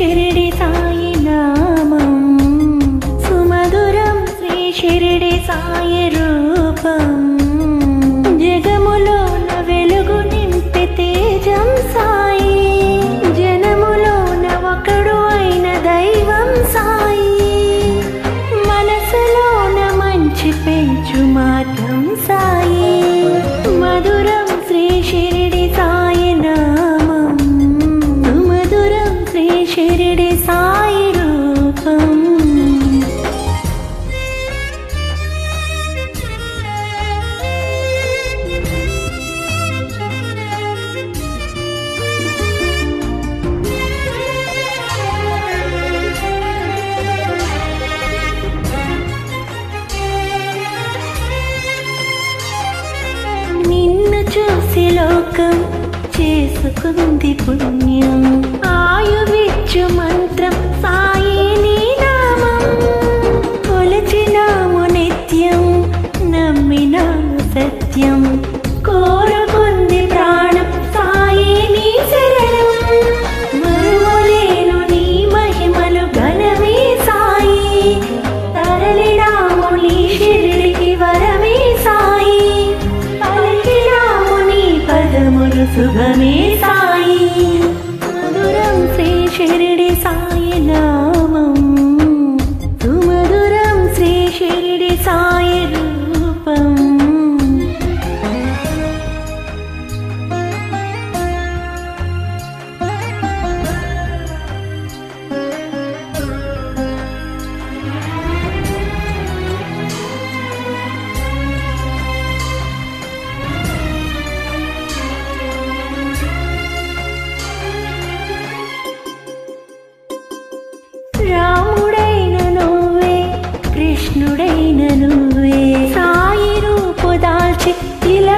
షిరిడి సాయి నామం సుమధురం శ్రీ షిరిడి సాయి రూపం జగములోన వెలుగు నింపే తేజం సాయి జనములోన ఒకడు అయిన దైవం సాయి మనసులోన మంచి పెంచు మార్గం సాయి మధురం శ్రీ షిరిడి సాయి నామం సుమధురం శ్రీ షిరిడి సాయి రూపం నిన్ను చూసి లోకం చేసుకుంది పుణ్యం ఆయువిచ్చు మంత్రం సాయి నీ నామం కొలచినాము నిత్యం నమ్మినాము సత్యం కోరుకుంది ప్రాణం సాయి నీ శరణం మరువలేను నీ మహిమలు ఘనమే సాయి తరలినాము నీ షిరిడికి వరమే సాయి పలికినాము నీ పదములు శుభమే సాయి మధురం శ్రీ షిరిడి సాయి నామం సుమధురం శ్రీ షిరిడి సాయి రూపం రాముడైన నువ్వే కృష్ణుడైన నువ్వే సాయి రూపు దాల్చి ఇలా